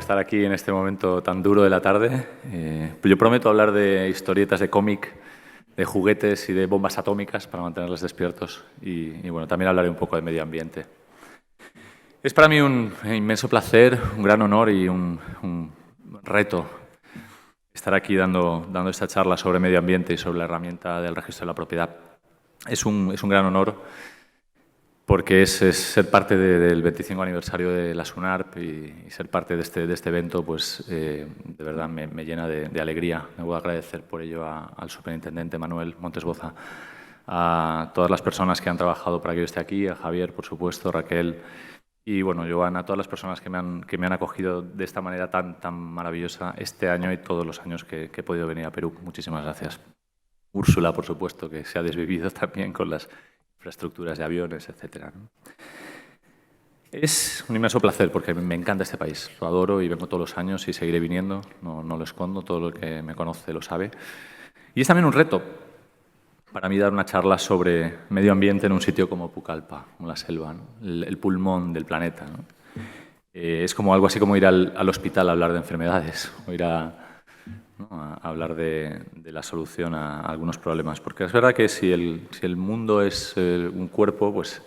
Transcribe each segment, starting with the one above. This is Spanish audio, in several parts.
estar aquí en este momento tan duro de la tarde. Yo prometo hablar de historietas de cómic, de juguetes y de bombas atómicas para mantenerles despiertos y bueno, también hablaré un poco de medio ambiente. Es para mí un inmenso placer, un gran honor y un reto estar aquí dando esta charla sobre medio ambiente y sobre la herramienta del registro de la propiedad. Es un gran honor porque es ser parte del 25 aniversario de la SUNARP y ser parte de este evento, pues de verdad me llena de alegría. Me voy a agradecer por ello al superintendente Manuel Montes Boza, a todas las personas que han trabajado para que yo esté aquí, a Javier, por supuesto, Raquel y, bueno, Joan, a todas las personas que me han acogido de esta manera tan maravillosa este año y todos los años que he podido venir a Perú. Muchísimas gracias. Úrsula, por supuesto, que se ha desvivido también con las infraestructuras de aviones, etc. Es un inmenso placer porque me encanta este país. Lo adoro y vengo todos los años y seguiré viniendo. No lo escondo, todo el que me conoce lo sabe. Y es también un reto para mí dar una charla sobre medio ambiente en un sitio como Pucallpa, como la selva, ¿no? El pulmón del planeta, ¿no? Es como algo así como ir al hospital a hablar de enfermedades o ir a hablar de la solución a algunos problemas. Porque es verdad que si el mundo es un cuerpo, pues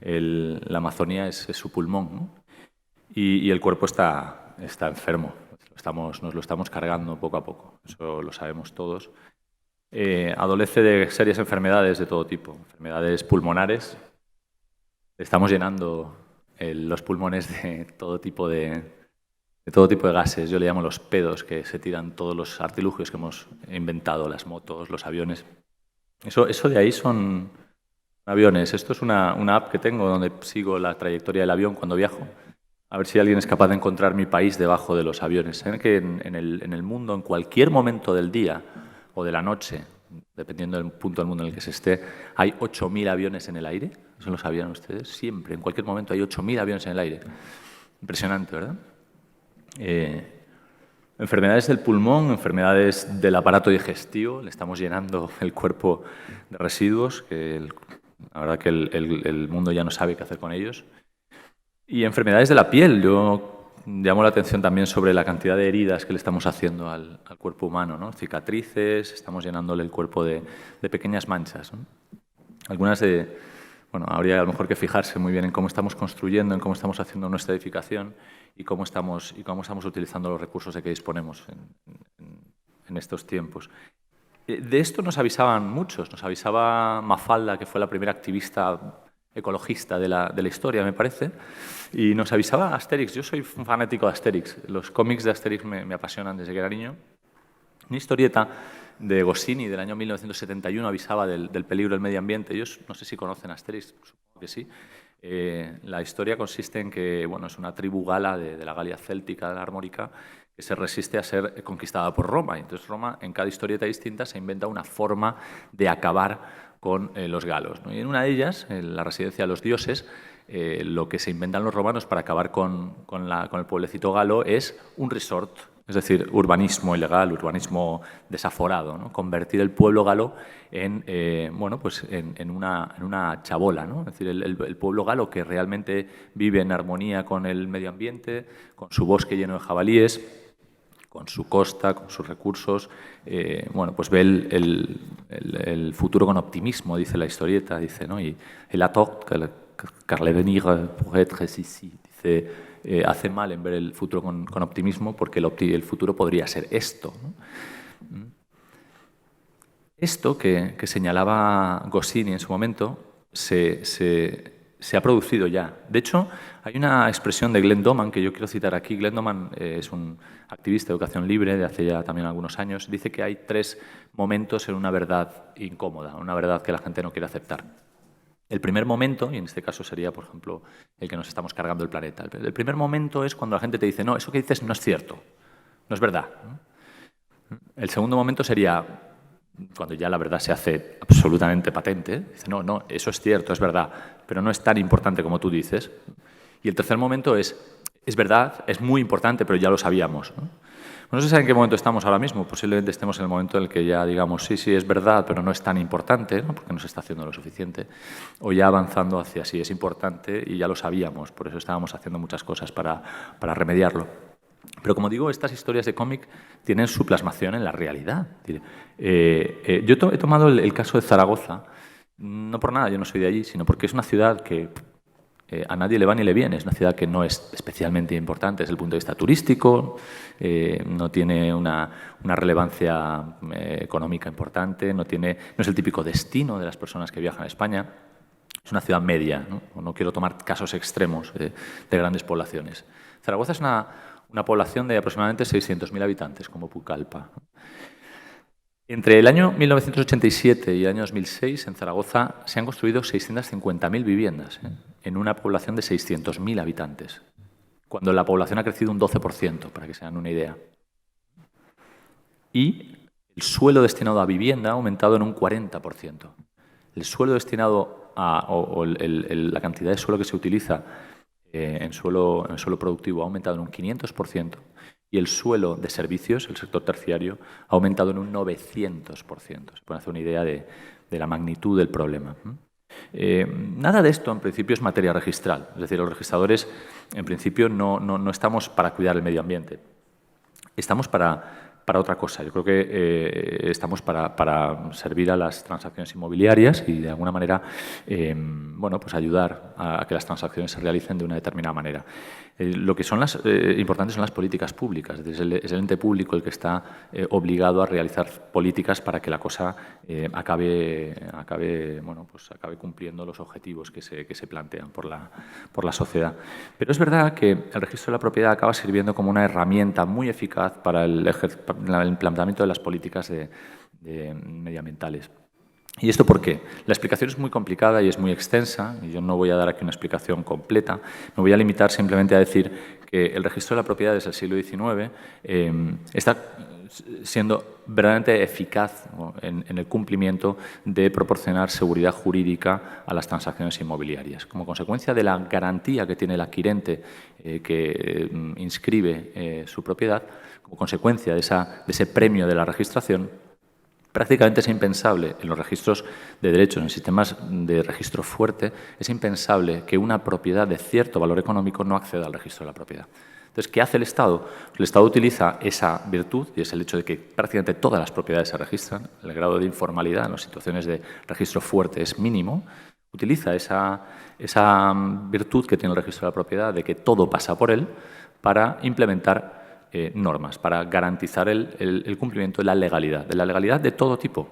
la Amazonía es su pulmón, ¿no? Y el cuerpo está enfermo. Nos lo estamos cargando poco a poco. Eso lo sabemos todos. Adolece de serias enfermedades de todo tipo. Enfermedades pulmonares. Estamos llenando los pulmones de todo tipo de gases. Yo le llamo los pedos, que se tiran todos los artilugios que hemos inventado, las motos, los aviones. Eso de ahí son aviones. Esto es una app que tengo donde sigo la trayectoria del avión cuando viajo. A ver si alguien es capaz de encontrar mi país debajo de los aviones. ¿Saben que en el mundo, en cualquier momento del día o de la noche, dependiendo del punto del mundo en el que se esté, hay 8.000 aviones en el aire? ¿Eso lo sabían ustedes? Siempre, en cualquier momento hay 8.000 aviones en el aire. Impresionante, ¿verdad? Enfermedades del pulmón, enfermedades del aparato digestivo. Le estamos llenando el cuerpo de residuos, que la verdad que el mundo ya no sabe qué hacer con ellos. Y enfermedades de la piel. Yo llamo la atención también sobre la cantidad de heridas que le estamos haciendo al cuerpo humano, ¿no? Cicatrices, estamos llenándole el cuerpo de pequeñas manchas, ¿no? Algunas bueno, habría a lo mejor que fijarse muy bien en cómo estamos construyendo, en cómo estamos haciendo nuestra edificación y cómo estamos utilizando los recursos de que disponemos en estos tiempos. De esto nos avisaban muchos. Nos avisaba Mafalda, que fue la primera activista ecologista de la historia, me parece, y nos avisaba Asterix. Yo soy un fanático de Asterix. Los cómics de Asterix me apasionan desde que era niño. Una historieta de Goscinny del año 1971 avisaba del peligro del medio ambiente. Ellos no sé si conocen a Asterix, supongo que sí. La historia consiste en que, bueno, es una tribu gala de la Galia céltica, de la armórica, que se resiste a ser conquistada por Roma. Entonces Roma, en cada historieta distinta, se inventa una forma de acabar con los galos, ¿no? Y en una de ellas, en la residencia de los dioses, lo que se inventan los romanos para acabar con el pueblecito galo es un resort. Es decir, urbanismo ilegal, urbanismo desaforado, ¿no? Convertir el pueblo galo en una chabola, ¿no? Es decir, el pueblo galo que realmente vive en armonía con el medio ambiente, con su bosque lleno de jabalíes, con su costa, con sus recursos, pues ve el futuro con optimismo, dice la historieta, dice, ¿no? Y el attend car l'avenir pourrait être ici, dice. Hace mal en ver el futuro con optimismo porque el futuro podría ser esto, ¿no? Esto que señalaba Goscinny en su momento se ha producido ya. De hecho, hay una expresión de Glenn Doman que yo quiero citar aquí. Glenn Doman es un activista de educación libre de hace ya también algunos años. Dice que hay 3 momentos en una verdad incómoda, una verdad que la gente no quiere aceptar. El primer momento, y en este caso sería, por ejemplo, el que nos estamos cargando el planeta. El primer momento es cuando la gente te dice, no, eso que dices no es cierto, no es verdad, ¿no? El segundo momento sería cuando ya la verdad se hace absolutamente patente. Dice, no, eso es cierto, es verdad, pero no es tan importante como tú dices. Y el tercer momento es verdad, es muy importante, pero ya lo sabíamos, ¿no? No sé en qué momento estamos ahora mismo. Posiblemente estemos en el momento en el que ya digamos, sí, es verdad, pero no es tan importante, ¿no? Porque no se está haciendo lo suficiente. O ya avanzando hacia sí, es importante y ya lo sabíamos. Por eso estábamos haciendo muchas cosas para remediarlo. Pero como digo, estas historias de cómic tienen su plasmación en la realidad. Yo he tomado el caso de Zaragoza, no por nada, yo no soy de allí, sino porque es una ciudad que a nadie le va ni le viene. Es una ciudad que no es especialmente importante desde el punto de vista turístico, no tiene una relevancia económica importante, no es el típico destino de las personas que viajan a España. Es una ciudad media, no quiero tomar casos extremos de grandes poblaciones. Zaragoza es una población de aproximadamente 600.000 habitantes, como Pucallpa. Entre el año 1987 y el año 2006, en Zaragoza se han construido 650.000 viviendas, en una población de 600.000 habitantes, cuando la población ha crecido un 12%, para que se hagan una idea. Y el suelo destinado a vivienda ha aumentado en un 40%. El suelo destinado la cantidad de suelo que se utiliza en suelo productivo ha aumentado en un 500%. Y el suelo de servicios, el sector terciario, ha aumentado en un 900%. Se puede hacer una idea de la magnitud del problema. Nada de esto, en principio, es materia registral. Es decir, los registradores, en principio, no estamos para cuidar el medio ambiente. Estamos para otra cosa. Yo creo que estamos para servir a las transacciones inmobiliarias y, de alguna manera, pues ayudar a que las transacciones se realicen de una determinada manera. Lo que son importantes son las políticas públicas. Es el ente público el que está obligado a realizar políticas para que la cosa acabe cumpliendo los objetivos que se plantean por la sociedad. Pero es verdad que el registro de la propiedad acaba sirviendo como una herramienta muy eficaz para el planteamiento de las políticas medioambientales. ¿Y esto por qué? La explicación es muy complicada y es muy extensa, y yo no voy a dar aquí una explicación completa. Me voy a limitar simplemente a decir que el registro de la propiedad desde el siglo XIX está siendo verdaderamente eficaz en el cumplimiento de proporcionar seguridad jurídica a las transacciones inmobiliarias. Como consecuencia de la garantía que tiene el adquirente que inscribe su propiedad, como consecuencia de ese premio de la registración, prácticamente es impensable en los registros de derechos, en sistemas de registro fuerte, es impensable que una propiedad de cierto valor económico no acceda al registro de la propiedad. Entonces, ¿qué hace el Estado? El Estado utiliza esa virtud, y es el hecho de que prácticamente todas las propiedades se registran, el grado de informalidad en las situaciones de registro fuerte es mínimo, utiliza esa virtud que tiene el registro de la propiedad de que todo pasa por él para implementar normas, para garantizar el cumplimiento de la legalidad de todo tipo.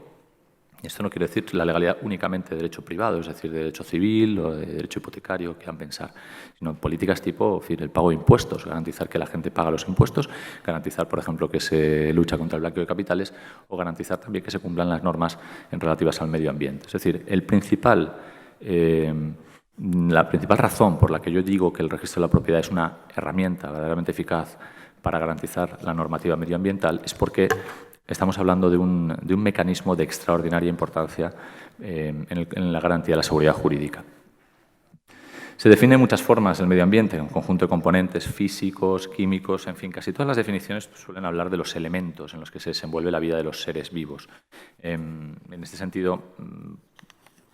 Esto no quiere decir la legalidad únicamente de derecho privado, es decir, de derecho civil o de derecho hipotecario, quieran pensar, sino políticas tipo el pago de impuestos, garantizar que la gente paga los impuestos, garantizar, por ejemplo, que se lucha contra el blanqueo de capitales o garantizar también que se cumplan las normas relativas al medio ambiente. Es decir, la principal razón por la que yo digo que el registro de la propiedad es una herramienta verdaderamente eficaz para garantizar la normativa medioambiental es porque estamos hablando de un mecanismo de extraordinaria importancia en la garantía de la seguridad jurídica. Se define de muchas formas el medio ambiente, un conjunto de componentes físicos, químicos, en fin, casi todas las definiciones suelen hablar de los elementos en los que se desenvuelve la vida de los seres vivos. En este sentido,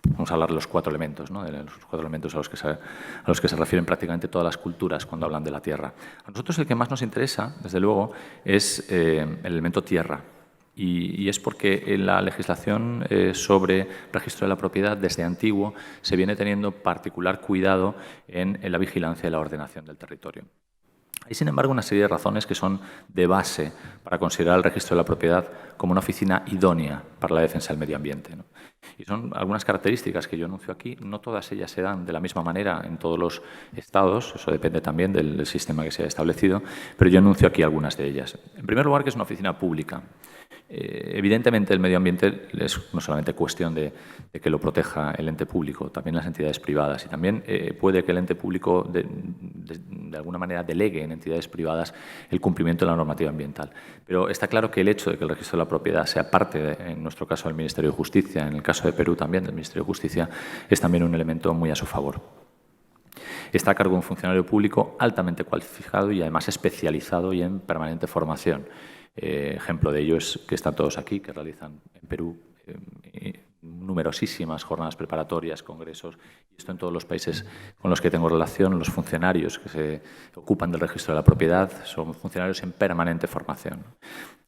vamos a hablar de los 4 elementos, ¿no? De los 4 elementos a los que se refieren prácticamente todas las culturas cuando hablan de la tierra. A nosotros el que más nos interesa, desde luego, es el elemento tierra. Y es porque en la legislación sobre registro de la propiedad, desde antiguo, se viene teniendo particular cuidado en la vigilancia y la ordenación del territorio. Hay, sin embargo, una serie de razones que son de base para considerar el registro de la propiedad como una oficina idónea para la defensa del medio ambiente, ¿no? Y son algunas características que yo anuncio aquí. No todas ellas se dan de la misma manera en todos los estados, eso depende también del sistema que se haya establecido, pero yo anuncio aquí algunas de ellas. En primer lugar, que es una oficina pública. Evidentemente, el medio ambiente es no solamente cuestión de que lo proteja el ente público, también las entidades privadas. Y también puede que el ente público de alguna manera delegue en entidades privadas el cumplimiento de la normativa ambiental. Pero está claro que el hecho de que el registro de la propiedad sea parte, en nuestro caso, del Ministerio de Justicia, en el caso de Perú también del Ministerio de Justicia, es también un elemento muy a su favor. Está a cargo de un funcionario público altamente cualificado y además especializado y en permanente formación. Ejemplo de ello es que están todos aquí, que realizan en Perú un numerosísimas jornadas preparatorias, congresos, y esto en todos los países con los que tengo relación. Los funcionarios que se ocupan del registro de la propiedad son funcionarios en permanente formación.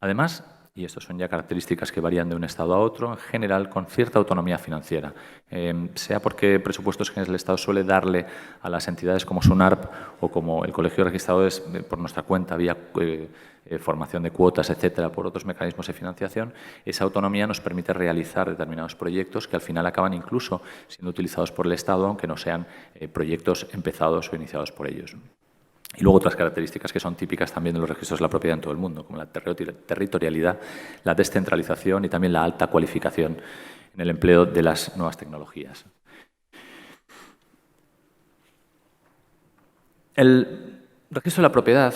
Además, y estas son ya características que varían de un estado a otro, en general con cierta autonomía financiera, sea porque presupuestos que el Estado suele darle a las entidades como SUNARP o como el Colegio de Registradores por nuestra cuenta, vía formación de cuotas, etcétera, por otros mecanismos de financiación. Esa autonomía nos permite realizar determinados proyectos que al final acaban incluso siendo utilizados por el Estado, aunque no sean proyectos empezados o iniciados por ellos. Y luego otras características que son típicas también de los registros de la propiedad en todo el mundo, como la territorialidad, la descentralización y también la alta cualificación en el empleo de las nuevas tecnologías. El registro de la propiedad,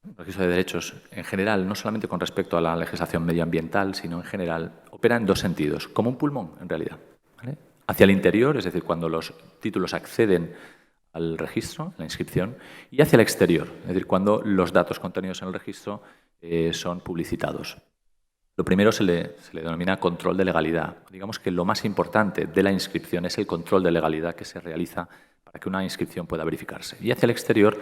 el registro de derechos en general, no solamente con respecto a la legislación medioambiental, sino en general, opera en dos sentidos, como un pulmón en realidad, ¿vale? Hacia el interior, es decir, cuando los títulos acceden al registro, la inscripción, y hacia el exterior, es decir, cuando los datos contenidos en el registro son publicitados. Lo primero se le denomina control de legalidad. Digamos que lo más importante de la inscripción es el control de legalidad que se realiza para que una inscripción pueda verificarse. Y hacia el exterior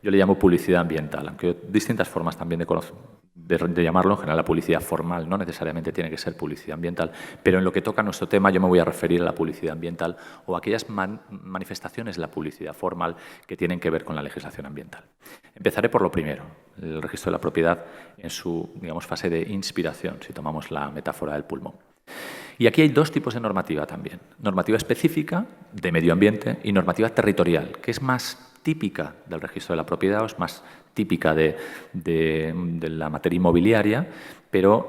yo le llamo publicidad ambiental, aunque hay distintas formas también de llamarlo. En general, la publicidad formal no necesariamente tiene que ser publicidad ambiental, pero en lo que toca a nuestro tema yo me voy a referir a la publicidad ambiental o a aquellas manifestaciones de la publicidad formal que tienen que ver con la legislación ambiental. Empezaré por lo primero, el registro de la propiedad en su, digamos, fase de inspiración, si tomamos la metáfora del pulmón. Y aquí hay dos tipos de normativa también. Normativa específica de medio ambiente y normativa territorial, que es más típica del registro de la propiedad, o es más típica de la materia inmobiliaria, pero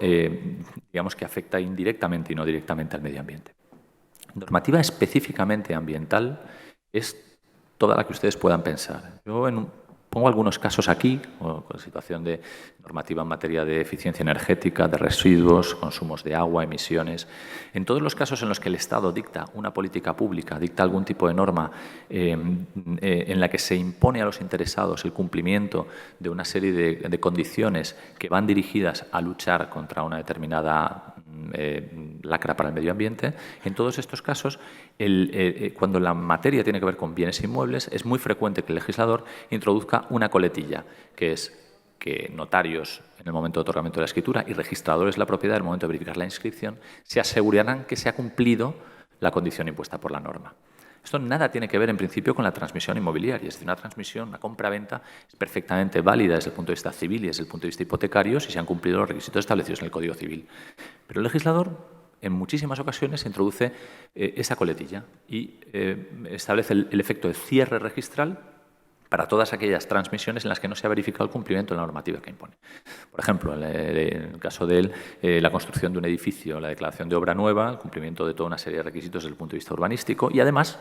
digamos que afecta indirectamente y no directamente al medio ambiente. Normativa específicamente ambiental es toda la que ustedes puedan pensar. Yo pongo algunos casos aquí, con la situación de normativa en materia de eficiencia energética, de residuos, consumos de agua, emisiones. En todos los casos en los que el Estado dicta una política pública, dicta algún tipo de norma en la que se impone a los interesados el cumplimiento de una serie de condiciones que van dirigidas a luchar contra una determinada lacra para el medio ambiente, en todos estos casos, cuando la materia tiene que ver con bienes inmuebles, es muy frecuente que el legislador introduzca una coletilla, que es que notarios en el momento de otorgamiento de la escritura y registradores de la propiedad en el momento de verificar la inscripción se asegurarán que se ha cumplido la condición impuesta por la norma. Esto nada tiene que ver, en principio, con la transmisión inmobiliaria. Es decir, una transmisión, una compra-venta, es perfectamente válida desde el punto de vista civil y desde el punto de vista hipotecario si se han cumplido los requisitos establecidos en el Código Civil. Pero el legislador, en muchísimas ocasiones, introduce esa coletilla y establece el efecto de cierre registral para todas aquellas transmisiones en las que no se ha verificado el cumplimiento de la normativa que impone. Por ejemplo, en el caso de la construcción de un edificio, la declaración de obra nueva, el cumplimiento de toda una serie de requisitos desde el punto de vista urbanístico, y además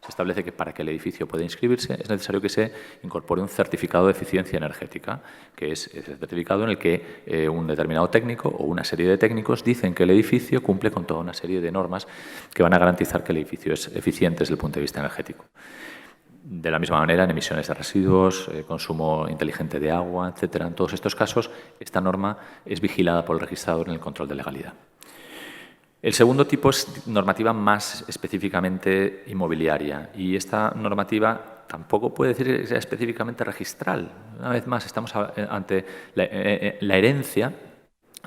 se establece que para que el edificio pueda inscribirse es necesario que se incorpore un certificado de eficiencia energética, que es ese certificado en el que un determinado técnico o una serie de técnicos dicen que el edificio cumple con toda una serie de normas que van a garantizar que el edificio es eficiente desde el punto de vista energético. De la misma manera, en emisiones de residuos, consumo inteligente de agua, etcétera. En todos estos casos, esta norma es vigilada por el registrador en el control de legalidad. El segundo tipo es normativa más específicamente inmobiliaria, y esta normativa tampoco puede decir que sea específicamente registral. Una vez más, estamos ante la herencia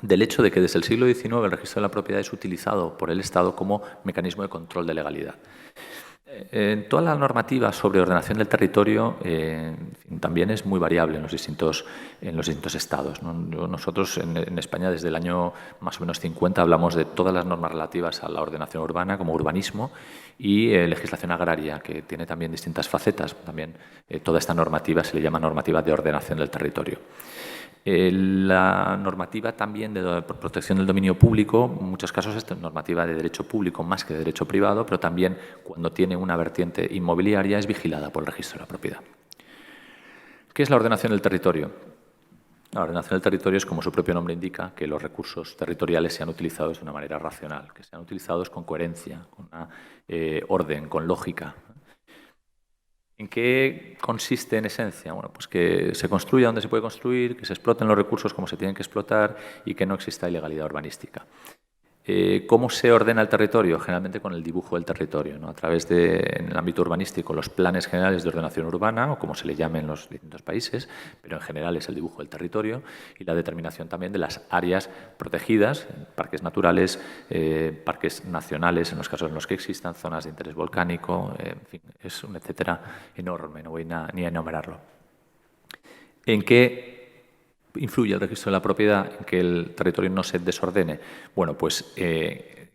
del hecho de que desde el siglo XIX el registro de la propiedad es utilizado por el Estado como mecanismo de control de legalidad. En toda la normativa sobre ordenación del territorio también es muy variable en los distintos estados, ¿no? Nosotros en España desde el año más o menos 50 hablamos de todas las normas relativas a la ordenación urbana como urbanismo y legislación agraria, que tiene también distintas facetas. También toda esta normativa se le llama normativa de ordenación del territorio. La normativa también de protección del dominio público, en muchos casos es normativa de derecho público más que de derecho privado, pero también cuando tiene una vertiente inmobiliaria es vigilada por el registro de la propiedad. ¿Qué es la ordenación del territorio? La ordenación del territorio es, como su propio nombre indica, que los recursos territoriales sean utilizados de una manera racional, que sean utilizados con coherencia, con una orden, con lógica. ¿En qué consiste en esencia? Bueno, pues que se construya donde se puede construir, que se exploten los recursos como se tienen que explotar y que no exista ilegalidad urbanística. ¿Cómo se ordena el territorio? Generalmente con el dibujo del territorio, ¿no? A través de, en el ámbito urbanístico, los planes generales de ordenación urbana, o como se le llame en los distintos países, pero en general es el dibujo del territorio y la determinación también de las áreas protegidas, parques naturales, parques nacionales, en los casos en los que existan, zonas de interés volcánico, en fin, es un etcétera enorme, no voy ni a enumerarlo. ¿En qué influye el registro de la propiedad en que el territorio no se desordene? Bueno, pues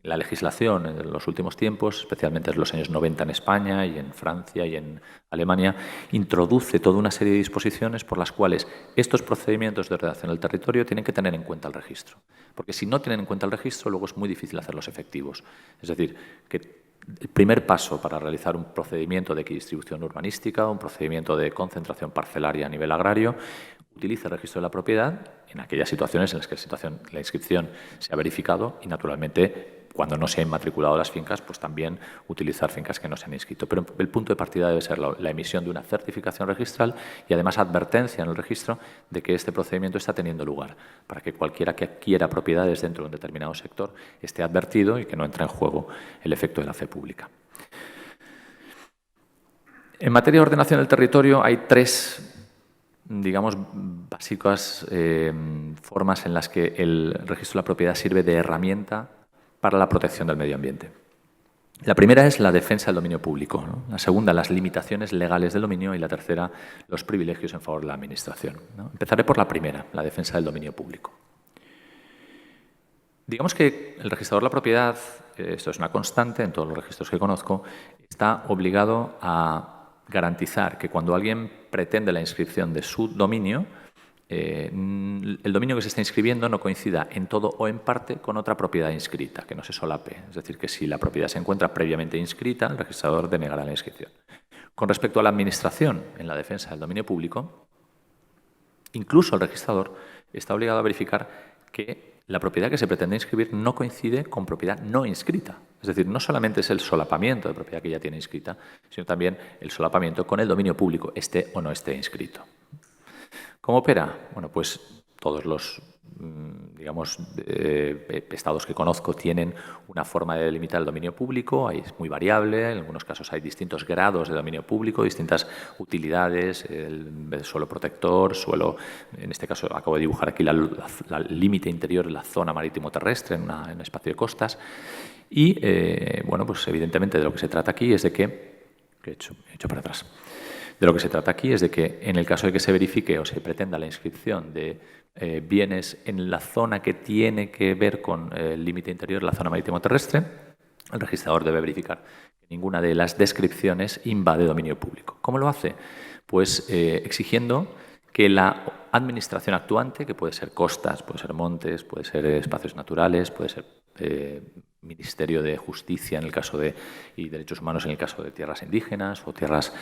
la legislación en los últimos tiempos, especialmente en los años 90 en España y en Francia y en Alemania, introduce toda una serie de disposiciones por las cuales estos procedimientos de ordenación del territorio tienen que tener en cuenta el registro. Porque si no tienen en cuenta el registro, luego es muy difícil hacerlos efectivos. Es decir, que el primer paso para realizar un procedimiento de equidistribución urbanística, un procedimiento de concentración parcelaria a nivel agrario, utiliza el registro de la propiedad en aquellas situaciones en las que la inscripción se ha verificado y, naturalmente, cuando no se han inmatriculado las fincas, pues también utilizar fincas que no se han inscrito. Pero el punto de partida debe ser la emisión de una certificación registral y, además, advertencia en el registro de que este procedimiento está teniendo lugar, para que cualquiera que adquiera propiedades dentro de un determinado sector esté advertido y que no entre en juego el efecto de la fe pública. En materia de ordenación del territorio hay tres, digamos, básicas formas en las que el registro de la propiedad sirve de herramienta para la protección del medio ambiente. La primera es la defensa del dominio público, ¿no? La segunda, las limitaciones legales del dominio, y la tercera, los privilegios en favor de la Administración, ¿no? Empezaré por la primera, la defensa del dominio público. Digamos que el registrador de la propiedad, esto es una constante en todos los registros que conozco, está obligado a garantizar que cuando alguien pretende la inscripción de su dominio, el dominio que se está inscribiendo no coincida en todo o en parte con otra propiedad inscrita, que no se solape. Es decir, que si la propiedad se encuentra previamente inscrita, el registrador denegará la inscripción. Con respecto a la Administración en la defensa del dominio público, incluso el registrador está obligado a verificar que la propiedad que se pretende inscribir no coincide con propiedad no inscrita. Es decir, no solamente es el solapamiento de propiedad que ya tiene inscrita, sino también el solapamiento con el dominio público, esté o no esté inscrito. ¿Cómo opera? Bueno, pues todos los, digamos, estados que conozco tienen una forma de delimitar el dominio público, ahí es muy variable, en algunos casos hay distintos grados de dominio público, distintas utilidades, el suelo protector, suelo, en este caso acabo de dibujar aquí el límite interior de la zona marítimo-terrestre en un espacio de costas, y, bueno, pues evidentemente de lo que se trata aquí es de que he hecho para atrás. De lo que se trata aquí es de que, en el caso de que se verifique o se pretenda la inscripción de bienes en la zona que tiene que ver con el límite interior de la zona marítimo-terrestre, el registrador debe verificar que ninguna de las descripciones invade dominio público. ¿Cómo lo hace? Pues exigiendo que la administración actuante, que puede ser costas, puede ser montes, puede ser espacios naturales, puede ser Ministerio de Justicia en el caso y Derechos Humanos en el caso de tierras indígenas o tierras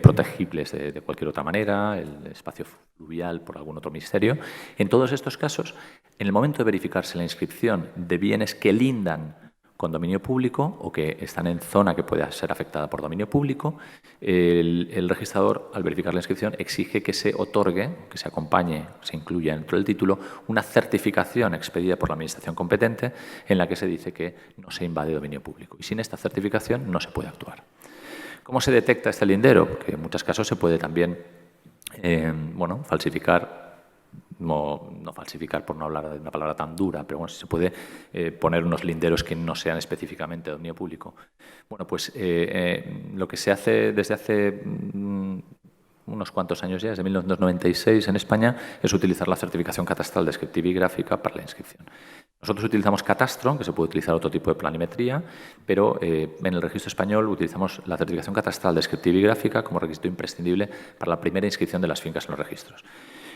protegibles de cualquier otra manera, el espacio fluvial por algún otro ministerio. En todos estos casos, en el momento de verificarse la inscripción de bienes que lindan con dominio público o que están en zona que pueda ser afectada por dominio público, el registrador, al verificar la inscripción, exige que se otorgue, que se acompañe, se incluya dentro del título, una certificación expedida por la Administración competente en la que se dice que no se invade dominio público. Y sin esta certificación no se puede actuar. ¿Cómo se detecta este lindero? Porque en muchos casos se puede también bueno, falsificar. No falsificar por no hablar de una palabra tan dura, pero bueno, si se puede poner unos linderos que no sean específicamente de dominio público. Bueno, pues lo que se hace desde hace unos cuantos años ya, desde 1996 en España, es utilizar la certificación catastral descriptiva y gráfica para la inscripción. Nosotros utilizamos Catastro, que se puede utilizar otro tipo de planimetría, pero en el registro español utilizamos la certificación catastral descriptiva y gráfica como requisito imprescindible para la primera inscripción de las fincas en los registros.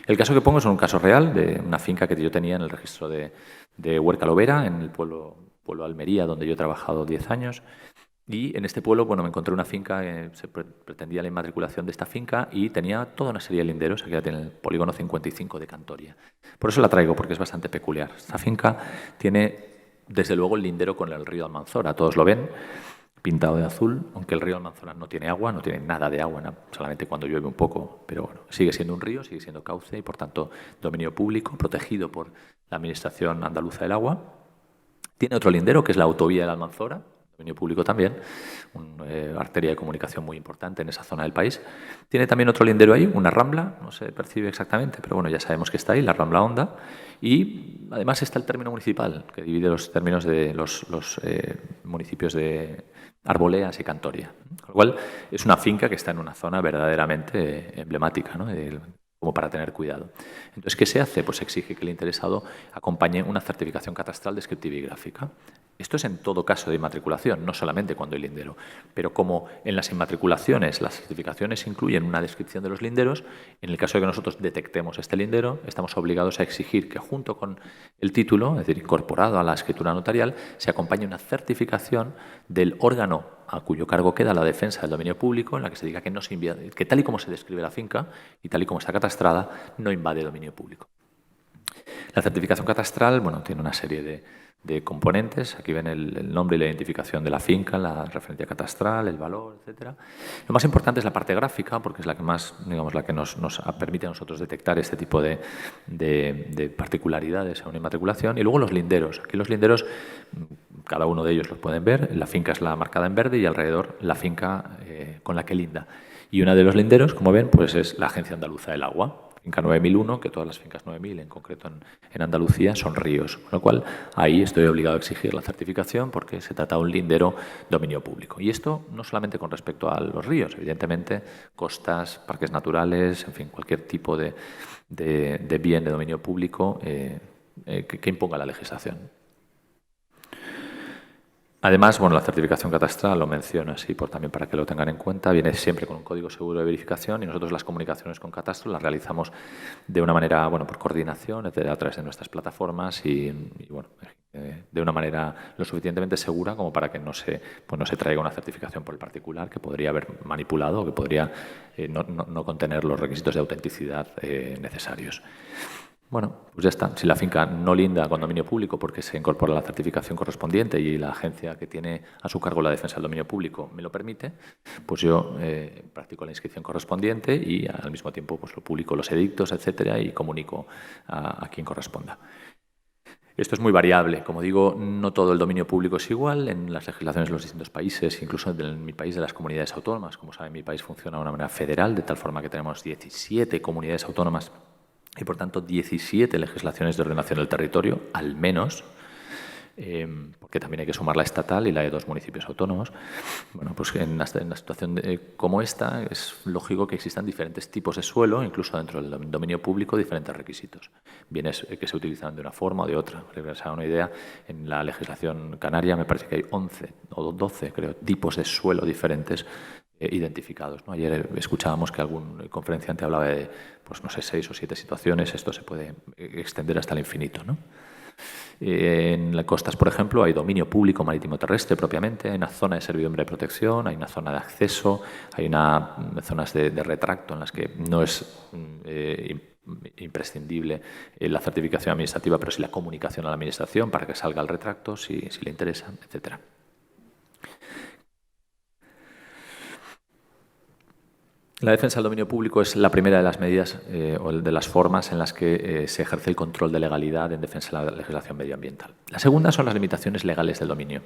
El caso que pongo es un caso real de una finca que yo tenía en el registro de Huerca Lobera, en el pueblo Almería, donde yo he trabajado 10 años. Y en este pueblo, bueno, me encontré una finca, se pretendía la inmatriculación de esta finca y tenía toda una serie de linderos, aquí la tiene el polígono 55 de Cantoria. Por eso la traigo, porque es bastante peculiar. Esta finca tiene, desde luego, el lindero con el río Almanzora, todos lo ven, pintado de azul, aunque el río Almanzora no tiene agua, no tiene nada de agua, solamente cuando llueve un poco, pero bueno, sigue siendo un río, sigue siendo cauce y, por tanto, dominio público, protegido por la Administración Andaluza del Agua. Tiene otro lindero, que es la autovía de la Almanzora, dominio público también, una arteria de comunicación muy importante en esa zona del país. Tiene también otro lindero ahí, una rambla, no se percibe exactamente, pero bueno, ya sabemos que está ahí, la Rambla Honda. Y además está el término municipal, que divide los términos de los municipios de Arboleas y Cantoria. Con lo cual, es una finca que está en una zona verdaderamente emblemática, ¿no? Como para tener cuidado. Entonces, ¿qué se hace? Pues se exige que el interesado acompañe una certificación catastral descriptiva y gráfica. Esto es en todo caso de inmatriculación, no solamente cuando hay lindero. Pero como en las inmatriculaciones las certificaciones incluyen una descripción de los linderos, en el caso de que nosotros detectemos este lindero, estamos obligados a exigir que junto con el título, es decir, incorporado a la escritura notarial, se acompañe una certificación del órgano a cuyo cargo queda la defensa del dominio público, en la que se diga que, no se invade, que tal y como se describe la finca y tal y como está catastrada, no invade dominio público. La certificación catastral, bueno, tiene una serie de componentes. Aquí ven el nombre y la identificación de la finca, la referencia catastral, el valor, etcétera. Lo más importante es la parte gráfica, porque es la que más, digamos, la que nos permite a nosotros detectar este tipo de particularidades en una inmatriculación. Y luego los linderos. Aquí los linderos, cada uno de ellos los pueden ver. La finca es la marcada en verde y alrededor la finca con la que linda. Y uno de los linderos, como ven, pues es la Agencia Andaluza del Agua. Finca 9001, que todas las fincas 9000, en concreto en Andalucía, son ríos. Con lo cual, ahí estoy obligado a exigir la certificación porque se trata de un lindero dominio público. Y esto no solamente con respecto a los ríos, evidentemente, costas, parques naturales, en fin, cualquier tipo de bien de dominio público que imponga la legislación. Además, bueno, la certificación catastral lo menciona así, también para que lo tengan en cuenta, viene siempre con un código seguro de verificación y nosotros las comunicaciones con Catastro las realizamos de una manera, bueno, por coordinación, a través de nuestras plataformas y bueno, de una manera lo suficientemente segura como para que no se traiga una certificación por el particular que podría haber manipulado o que podría no contener los requisitos de autenticidad necesarios. Bueno, pues ya está. Si la finca no linda con dominio público porque se incorpora la certificación correspondiente y la agencia que tiene a su cargo la defensa del dominio público me lo permite, pues yo practico la inscripción correspondiente y al mismo tiempo pues lo publico los edictos, etcétera, y comunico a quien corresponda. Esto es muy variable. Como digo, no todo el dominio público es igual en las legislaciones de los distintos países, incluso en mi país de las comunidades autónomas. Como saben, mi país funciona de una manera federal, de tal forma que tenemos 17 comunidades autónomas y, por tanto, 17 legislaciones de ordenación del territorio, al menos, porque también hay que sumar la estatal y la de 2 municipios autónomos. Bueno, pues en una situación como esta es lógico que existan diferentes tipos de suelo, incluso dentro del dominio público, diferentes requisitos. Bienes que se utilizan de una forma o de otra. Para que os hagan una idea, en la legislación canaria me parece que hay 11 o 12, creo, tipos de suelo diferentes identificados, ¿no? Ayer escuchábamos que algún conferenciante hablaba de, pues no sé, 6 o 7 situaciones. Esto se puede extender hasta el infinito, ¿no? En las costas, por ejemplo, hay dominio público marítimo terrestre propiamente, hay una zona de servidumbre de protección, hay una zona de acceso, hay zonas de retracto en las que no es imprescindible la certificación administrativa, pero sí la comunicación a la administración para que salga el retracto si le interesa, etcétera. La defensa del dominio público es la primera de las medidas o de las formas en las que se ejerce el control de legalidad en defensa de la legislación medioambiental. La segunda son las limitaciones legales del dominio.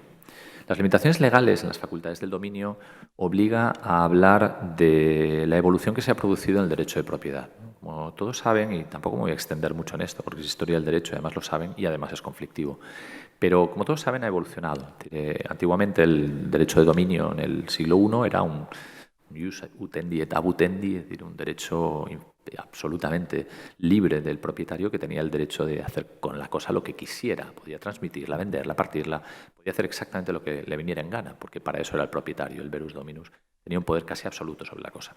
Las limitaciones legales en las facultades del dominio obliga a hablar de la evolución que se ha producido en el derecho de propiedad. Como todos saben, y tampoco me voy a extender mucho en esto porque es historia del derecho, además lo saben y además es conflictivo, pero como todos saben ha evolucionado. Antiguamente el derecho de dominio en el siglo I era un ius utendi et abutendi, es decir, un derecho absolutamente libre del propietario que tenía el derecho de hacer con la cosa lo que quisiera. Podía transmitirla, venderla, partirla, podía hacer exactamente lo que le viniera en gana, porque para eso era el propietario, el verus dominus. Tenía un poder casi absoluto sobre la cosa.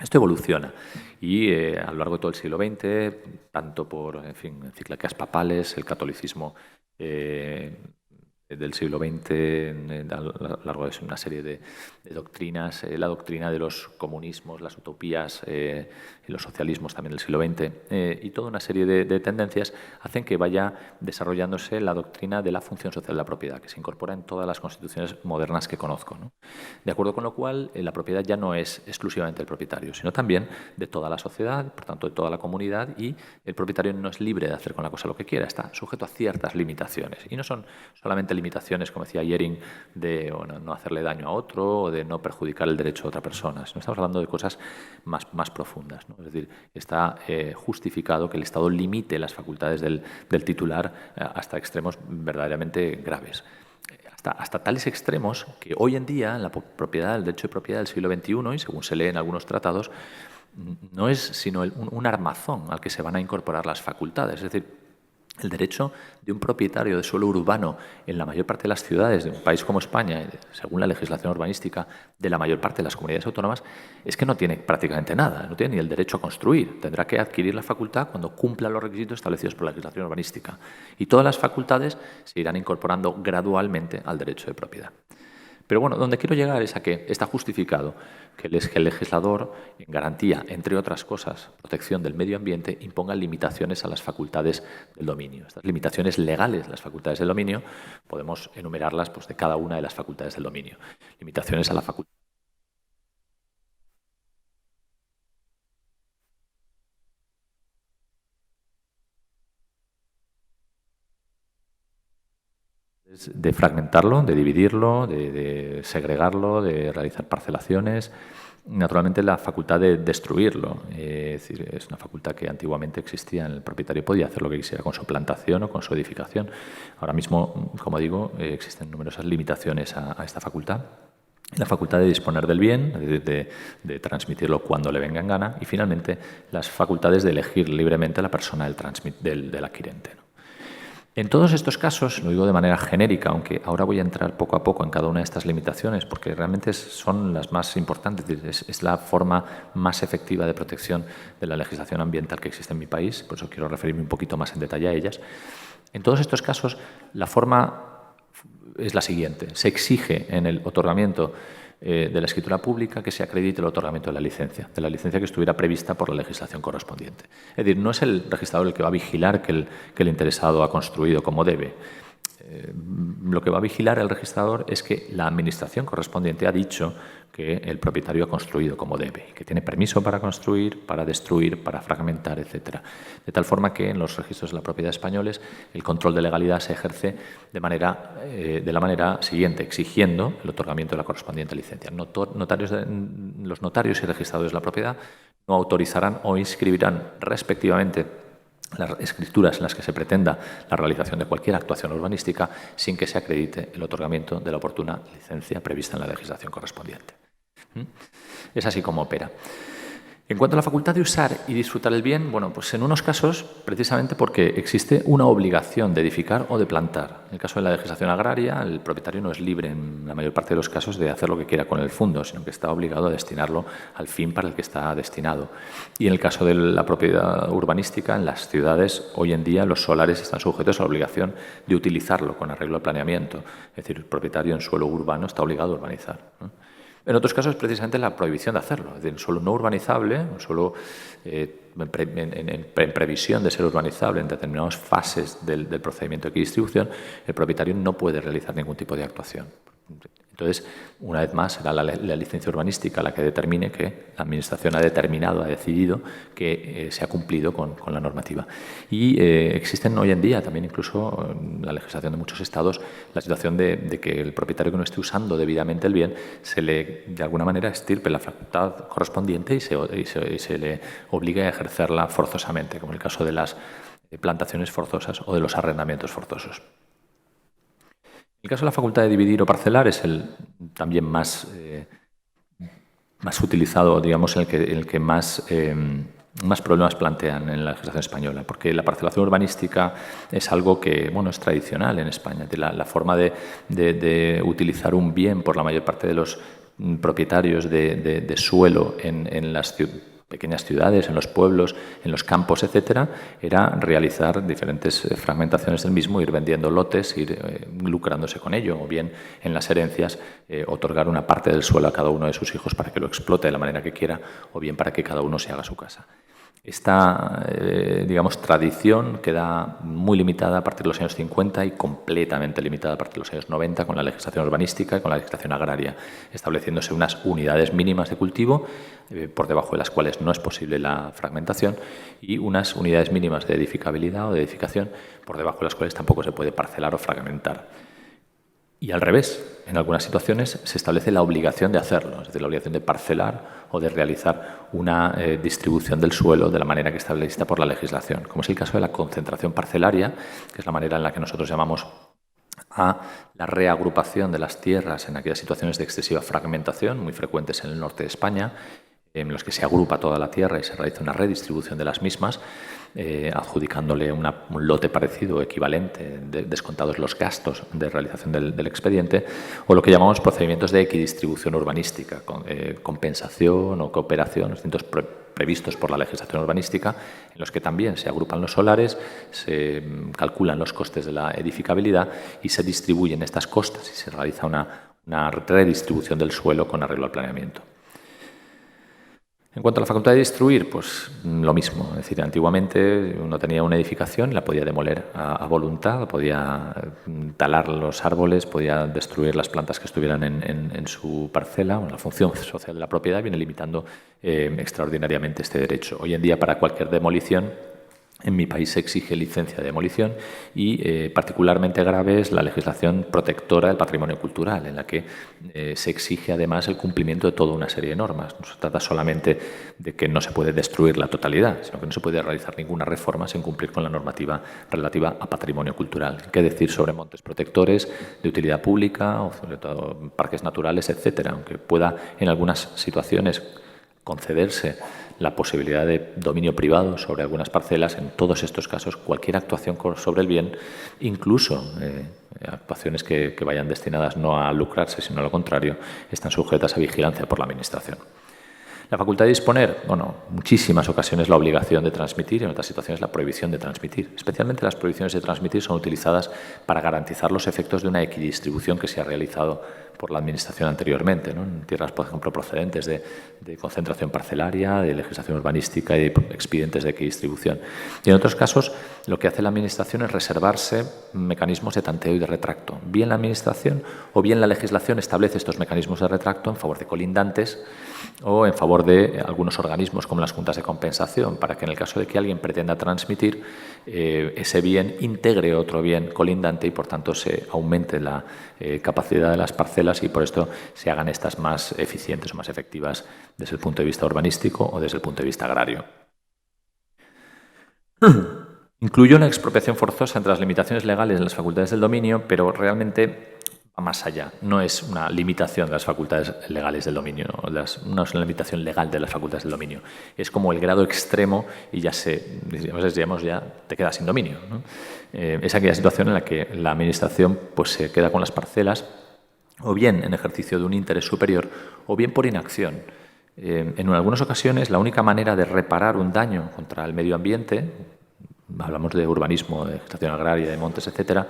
Esto evoluciona y a lo largo de todo el siglo XX, tanto por encíclicas papales, el catolicismo del siglo XX, a lo largo de una serie de doctrinas, la doctrina de los comunismos, las utopías y los socialismos también del siglo XX, y toda una serie de tendencias hacen que vaya desarrollándose la doctrina de la función social de la propiedad, que se incorpora en todas las constituciones modernas que conozco, ¿no? De acuerdo con lo cual, la propiedad ya no es exclusivamente del propietario, sino también de toda la sociedad, por tanto de toda la comunidad, y el propietario no es libre de hacer con la cosa lo que quiera, está sujeto a ciertas limitaciones. Y no son solamente limitaciones, como decía Jering, de no hacerle daño a otro o de no perjudicar el derecho de otra persona. No estamos hablando de cosas más profundas, ¿no? Es decir, está justificado que el Estado limite las facultades del titular hasta extremos verdaderamente graves. Hasta tales extremos que hoy en día la propiedad, el derecho de propiedad del siglo XXI, y según se lee en algunos tratados, no es sino un armazón al que se van a incorporar las facultades. Es decir, el derecho de un propietario de suelo urbano en la mayor parte de las ciudades de un país como España, según la legislación urbanística de la mayor parte de las comunidades autónomas, es que no tiene prácticamente nada, no tiene ni el derecho a construir. Tendrá que adquirir la facultad cuando cumpla los requisitos establecidos por la legislación urbanística. Y todas las facultades se irán incorporando gradualmente al derecho de propiedad. Pero bueno, donde quiero llegar es a que está justificado que el legislador, en garantía, entre otras cosas, protección del medio ambiente, imponga limitaciones a las facultades del dominio. Estas limitaciones legales, las facultades del dominio, podemos enumerarlas pues, de cada una de las facultades del dominio. Limitaciones a la facultad de fragmentarlo, de dividirlo, de segregarlo, de realizar parcelaciones. Naturalmente, la facultad de destruirlo. Es decir, es una facultad que antiguamente existía. El propietario podía hacer lo que quisiera con su plantación o con su edificación. Ahora mismo, como digo, existen numerosas limitaciones a esta facultad. La facultad de disponer del bien, de transmitirlo cuando le venga en gana, y finalmente las facultades de elegir libremente a la persona del adquirente, ¿no? En todos estos casos, lo digo de manera genérica, aunque ahora voy a entrar poco a poco en cada una de estas limitaciones, porque realmente son las más importantes, es la forma más efectiva de protección de la legislación ambiental que existe en mi país, por eso quiero referirme un poquito más en detalle a ellas. En todos estos casos, la forma es la siguiente. Se exige en el otorgamiento de la escritura pública que se acredite el otorgamiento de la licencia que estuviera prevista por la legislación correspondiente. Es decir, no es el registrador el que va a vigilar que el interesado ha construido como debe. Lo que va a vigilar el registrador es que la administración correspondiente ha dicho que el propietario ha construido como debe, que tiene permiso para construir, para destruir, para fragmentar, etc. De tal forma que en los registros de la propiedad españoles el control de legalidad se ejerce de la manera siguiente, exigiendo el otorgamiento de la correspondiente licencia. Los notarios y registradores de la propiedad no autorizarán o inscribirán respectivamente las escrituras en las que se pretenda la realización de cualquier actuación urbanística sin que se acredite el otorgamiento de la oportuna licencia prevista en la legislación correspondiente. Es así como opera. En cuanto a la facultad de usar y disfrutar el bien, bueno, pues en unos casos, precisamente porque existe una obligación de edificar o de plantar. En el caso de la legislación agraria, el propietario no es libre en la mayor parte de los casos de hacer lo que quiera con el fondo, sino que está obligado a destinarlo al fin para el que está destinado. Y en el caso de la propiedad urbanística, en las ciudades, hoy en día los solares están sujetos a la obligación de utilizarlo con arreglo al planeamiento. Es decir, el propietario en suelo urbano está obligado a urbanizar, ¿no? En otros casos, precisamente la prohibición de hacerlo. Es decir, un suelo no urbanizable, un suelo en previsión de ser urbanizable en determinadas fases del procedimiento de distribución, el propietario no puede realizar ningún tipo de actuación. Entonces, una vez más, será la licencia urbanística la que determine que la Administración ha decidido que se ha cumplido con la normativa. Y existen hoy en día, también incluso en la legislación de muchos estados, la situación de que el propietario que no esté usando debidamente el bien se le, de alguna manera, extirpe la facultad correspondiente y se le obligue a ejercerla forzosamente, como en el caso de las plantaciones forzosas o de los arrendamientos forzosos. El caso de la facultad de dividir o parcelar es el también más utilizado, digamos, el que más problemas plantean en la legislación española, porque la parcelación urbanística es algo que, bueno, es tradicional en España. La forma de utilizar un bien por la mayor parte de los propietarios de suelo en las ciudades, pequeñas ciudades, en los pueblos, en los campos, etcétera, era realizar diferentes fragmentaciones del mismo, ir vendiendo lotes, ir lucrándose con ello, o bien en las herencias otorgar una parte del suelo a cada uno de sus hijos para que lo explote de la manera que quiera, o bien para que cada uno se haga su casa. Esta, digamos, tradición queda muy limitada a partir de los años 50 y completamente limitada a partir de los años 90 con la legislación urbanística y con la legislación agraria, estableciéndose unas unidades mínimas de cultivo por debajo de las cuales no es posible la fragmentación y unas unidades mínimas de edificabilidad o de edificación por debajo de las cuales tampoco se puede parcelar o fragmentar. Y al revés, en algunas situaciones se establece la obligación de hacerlo, es decir, la obligación de parcelar o de realizar una distribución del suelo de la manera que está establecida por la legislación, como es el caso de la concentración parcelaria, que es la manera en la que nosotros llamamos a la reagrupación de las tierras en aquellas situaciones de excesiva fragmentación, muy frecuentes en el norte de España, en los que se agrupa toda la tierra y se realiza una redistribución de las mismas, adjudicándole un lote parecido o equivalente, descontados los gastos de realización del expediente, o lo que llamamos procedimientos de equidistribución urbanística, compensación o cooperación, distintos previstos por la legislación urbanística, en los que también se agrupan los solares, se calculan los costes de la edificabilidad y se distribuyen estas costas y se realiza una redistribución del suelo con arreglo al planeamiento. En cuanto a la facultad de destruir, pues lo mismo. Es decir, antiguamente uno tenía una edificación y la podía demoler a voluntad, podía talar los árboles, podía destruir las plantas que estuvieran en su parcela. La función social de la propiedad viene limitando extraordinariamente este derecho. Hoy en día, para cualquier demolición, en mi país se exige licencia de demolición y particularmente grave es la legislación protectora del patrimonio cultural, en la que se exige además el cumplimiento de toda una serie de normas. No se trata solamente de que no se puede destruir la totalidad, sino que no se puede realizar ninguna reforma sin cumplir con la normativa relativa a patrimonio cultural. ¿Qué decir sobre montes protectores de utilidad pública o sobre todo parques naturales, etcétera? Aunque pueda en algunas situaciones concederse la posibilidad de dominio privado sobre algunas parcelas, en todos estos casos cualquier actuación sobre el bien, incluso actuaciones que vayan destinadas no a lucrarse, sino a lo contrario, están sujetas a vigilancia por la Administración. La facultad de disponer, bueno, muchísimas ocasiones la obligación de transmitir y en otras situaciones la prohibición de transmitir. Especialmente las prohibiciones de transmitir son utilizadas para garantizar los efectos de una equidistribución que se ha realizado por la Administración anteriormente, ¿no? En tierras, por ejemplo, procedentes de concentración parcelaria, de legislación urbanística y de expedientes de equidistribución. Y en otros casos, lo que hace la Administración es reservarse mecanismos de tanteo y de retracto. Bien la Administración o bien la legislación establece estos mecanismos de retracto en favor de colindantes o en favor de algunos organismos como las juntas de compensación, para que en el caso de que alguien pretenda transmitir, ese bien integre otro bien colindante y por tanto se aumente la capacidad de las parcelas y por esto se hagan estas más eficientes o más efectivas desde el punto de vista urbanístico o desde el punto de vista agrario. Incluyo una expropiación forzosa entre las limitaciones legales de las facultades del dominio, pero realmente va más allá. No es una limitación de las facultades legales del dominio, no es una limitación legal de las facultades del dominio. Es como el grado extremo y ya te quedas sin dominio, ¿no? Es aquella situación en la que la Administración pues, se queda con las parcelas o bien en ejercicio de un interés superior o bien por inacción. En algunas ocasiones la única manera de reparar un daño contra el medio ambiente, hablamos de urbanismo, de gestación agraria, de montes, etcétera,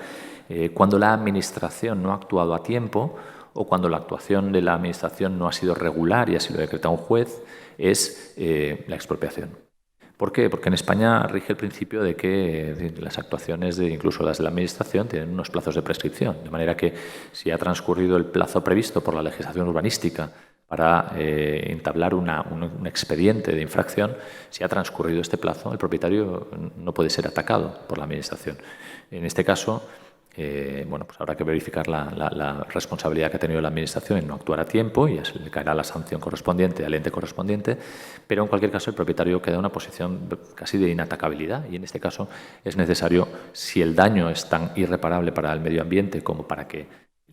cuando la Administración no ha actuado a tiempo o cuando la actuación de la Administración no ha sido regular y así lo decreta un juez, es la expropiación. ¿Por qué? Porque en España rige el principio de que las actuaciones, incluso las de la Administración, tienen unos plazos de prescripción, de manera que si ha transcurrido el plazo previsto por la legislación urbanística para entablar un expediente de infracción, si ha transcurrido este plazo, el propietario no puede ser atacado por la Administración. En este caso, pues habrá que verificar la responsabilidad que ha tenido la Administración en no actuar a tiempo y se le caerá la sanción correspondiente al ente correspondiente, pero en cualquier caso el propietario queda en una posición casi de inatacabilidad y en este caso es necesario, si el daño es tan irreparable para el medio ambiente como para que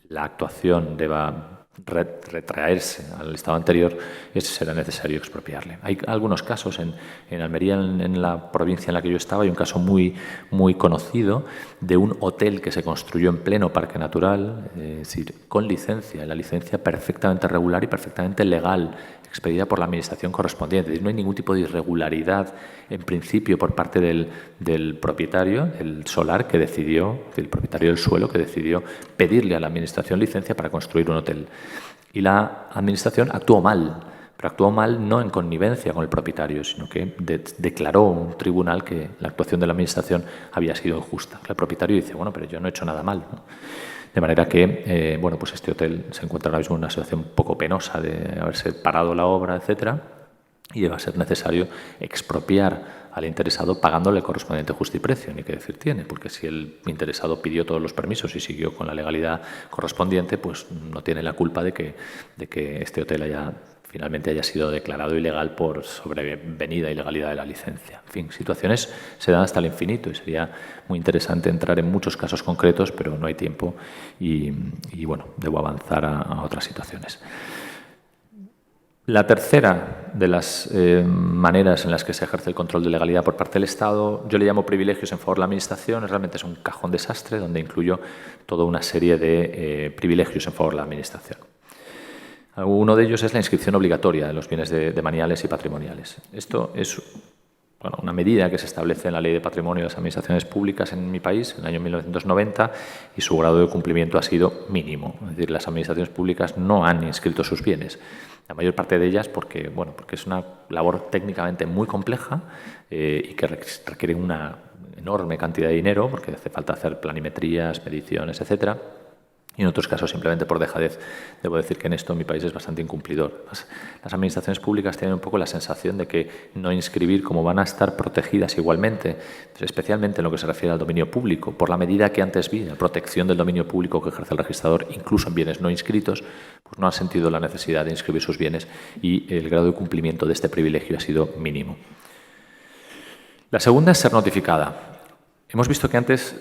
la actuación deba retraerse al estado anterior, será necesario expropiarle. Hay algunos casos en Almería, en la provincia en la que yo estaba, hay un caso muy, muy conocido de un hotel que se construyó en pleno parque natural, es decir, con licencia, la licencia perfectamente regular y perfectamente legal, expedida por la administración correspondiente. Es decir, no hay ningún tipo de irregularidad, en principio, por parte del propietario del solar que decidió, del propietario del suelo que decidió pedirle a la administración licencia para construir un hotel. Y la administración actuó mal, pero actuó mal no en connivencia con el propietario, sino que declaró un tribunal que la actuación de la administración había sido injusta. El propietario dice, bueno, pero yo no he hecho nada mal, ¿no? De manera que, bueno, pues este hotel se encuentra ahora mismo en una situación un poco penosa de haberse parado la obra, etcétera, y va a ser necesario expropiar al interesado pagándole el correspondiente justiprecio, ni qué decir tiene, porque si el interesado pidió todos los permisos y siguió con la legalidad correspondiente, pues no tiene la culpa de que este hotel finalmente haya sido declarado ilegal por sobrevenida ilegalidad de la licencia. En fin, situaciones se dan hasta el infinito y sería muy interesante entrar en muchos casos concretos, pero no hay tiempo y bueno, debo avanzar a otras situaciones. La tercera de las maneras en las que se ejerce el control de legalidad por parte del Estado, yo le llamo privilegios en favor de la Administración, realmente es un cajón desastre donde incluyo toda una serie de privilegios en favor de la Administración. Uno de ellos es la inscripción obligatoria de los bienes demaniales y patrimoniales. Esto es una medida que se establece en la Ley de Patrimonio de las Administraciones Públicas en mi país en el año 1990 y su grado de cumplimiento ha sido mínimo. Es decir, las administraciones públicas no han inscrito sus bienes. La mayor parte de ellas porque es una labor técnicamente muy compleja y que requiere una enorme cantidad de dinero porque hace falta hacer planimetrías, mediciones, etcétera. Y en otros casos, simplemente por dejadez, debo decir que en esto mi país es bastante incumplidor. Las administraciones públicas tienen un poco la sensación de que no inscribir, como van a estar protegidas igualmente, especialmente en lo que se refiere al dominio público, por la medida que antes vi, la protección del dominio público que ejerce el registrador, incluso en bienes no inscritos, pues no han sentido la necesidad de inscribir sus bienes y el grado de cumplimiento de este privilegio ha sido mínimo. La segunda es ser notificada. Hemos visto que antes,